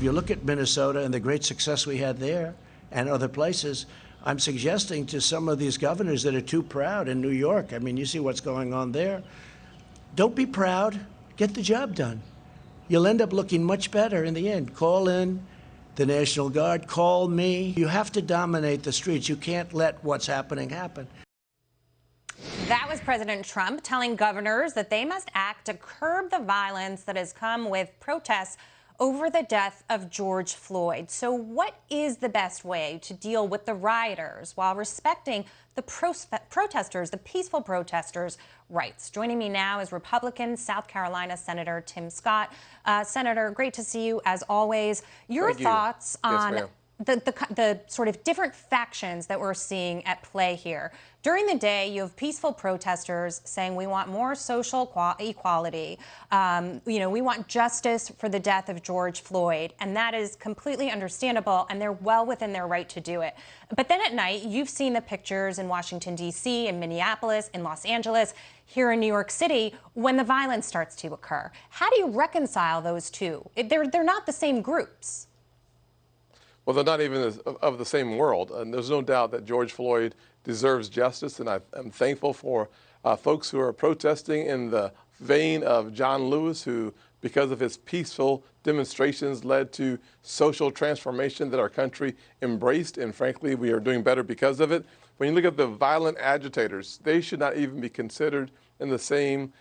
If you look at Minnesota and the great success we had there and other places, I'm suggesting to some of these governors that are too proud in New York, I mean, you see what's going on there. Don't be proud. Get the job done. You'll end up looking much better in the end. Call in the National Guard, call me. You have to dominate the streets. You can't let what's happening happen. That was President Trump telling governors that they must act to curb the violence that has come with protests over the death of George Floyd. So what is the best way to deal with the rioters while respecting the protesters, the peaceful protesters' rights? Joining me now is Republican South Carolina Senator Tim Scott. Senator, great to see you as always. Your thoughts on the sort of different factions that we're seeing at play here. During the day, you have peaceful protesters saying we want more social equality. We want justice for the death of George Floyd, and that is completely understandable, and they're well within their right to do it. But then at night, you've seen the pictures in Washington, D.C., in Minneapolis, in Los Angeles, here in New York City, when the violence starts to occur. How do you reconcile those two? They're not the same groups. Well, they're not even of the same world. And there's no doubt that George Floyd deserves justice. And I'm thankful for folks who are protesting in the vein of John Lewis, who, because of his peaceful demonstrations, led to social transformation that our country embraced. And frankly, we are doing better because of it. When you look at the violent agitators, they should not even be considered in the same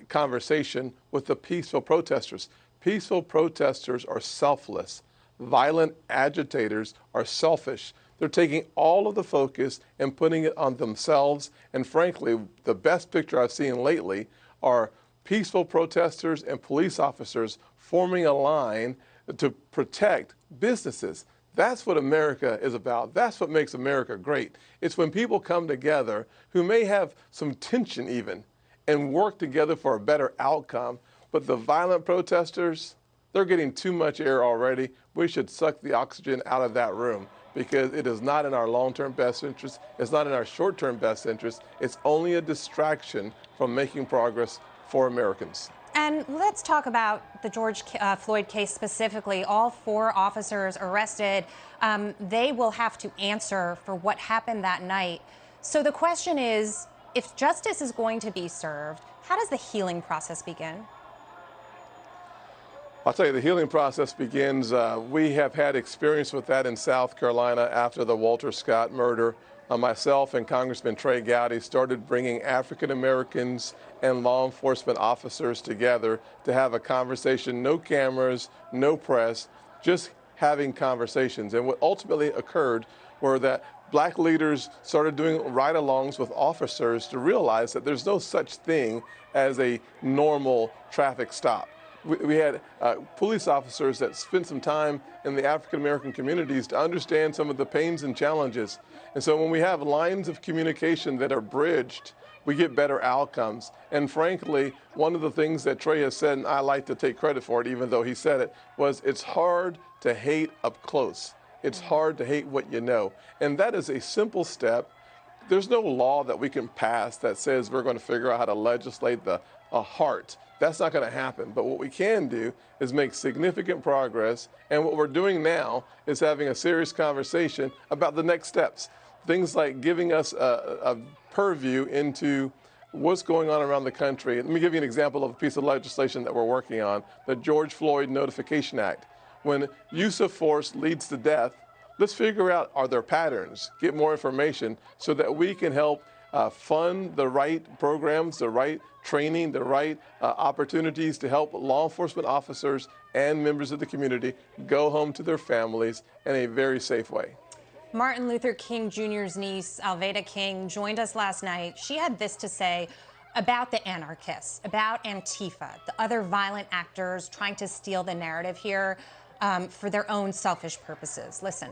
conversation with the peaceful protesters. Peaceful protesters are selfless. Violent agitators are selfish. They're taking all of the focus and putting it on themselves. And frankly, the best picture I've seen lately are peaceful protesters and police officers forming a line to protect businesses. That's what America is about. That's what makes America great. It's when people come together who may have some tension even and work together for a better outcome. But the violent protesters, they're getting too much air already. We should suck the oxygen out of that room because it is not in our long-term best interest. It's not in our short-term best interest. It's only a distraction from making progress for Americans. And let's talk about the George Floyd case specifically. All 4 officers arrested. They will have to answer for what happened that night. So the question is, if justice is going to be served, how does the healing process begin? I'll tell you, the healing process begins. We have had experience with that in South Carolina after the Walter Scott murder. Myself and Congressman Trey Gowdy started bringing African Americans and law enforcement officers together to have a conversation. No cameras, no press, just having conversations. And what ultimately occurred were that black leaders started doing ride-alongs with officers to realize that there's no such thing as a normal traffic stop. We had police officers that spent some time in the African-American communities to understand some of the pains and challenges. And so when we have lines of communication that are bridged, we get better outcomes. And frankly, one of the things that Trey has said, and I like to take credit for it, even though he said it, was it's hard to hate up close. It's hard to hate what you know. And that is a simple step. There's no law that we can pass that says we're going to figure out how to legislate a heart. That's not going to happen. But what we can do is make significant progress. And what we're doing now is having a serious conversation about the next steps. Things like giving us a purview into what's going on around the country. Let me give you an example of a piece of legislation that we're working on, the George Floyd Notification Act. When use of force leads to death, let's figure out, are there patterns, get more information so that we can help fund the right programs, the right training, the right opportunities to help law enforcement officers and members of the community go home to their families in a very safe way. Martin Luther King Jr.'s niece, Alveda King, joined us last night. She had this to say about the anarchists, about Antifa, the other violent actors trying to steal the narrative here for their own selfish purposes. Listen.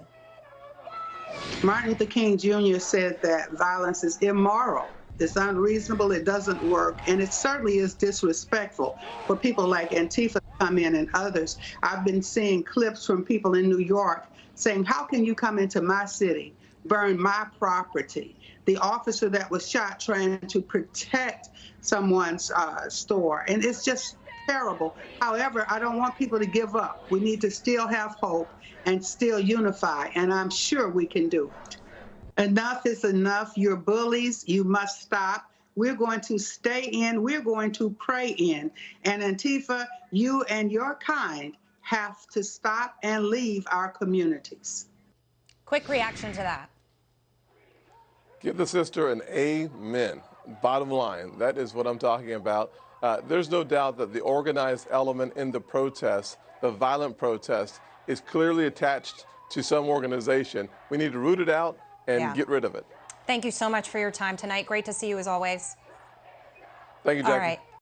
Martin Luther King Jr. said that violence is immoral. It's unreasonable, it doesn't work, and it certainly is disrespectful for people like Antifa to come in and others. I've been seeing clips from people in New York saying, how can you come into my city, burn my property? The officer that was shot trying to protect someone's store. And it's just terrible. However, I don't want people to give up. We need to still have hope and still unify, and I'm sure we can do it. Enough is enough. You're bullies. You must stop. We're going to stay in. We're going to pray in. And Antifa, you and your kind have to stop and leave our communities. Quick reaction to that. Give the sister an amen. Bottom line, that is what I'm talking about. There's no doubt that the organized element in the protest, the violent protest, is clearly attached to some organization. We need to root it out and get rid of it. Thank you so much for your time tonight. Great to see you as always. Thank you, Jackie. All right.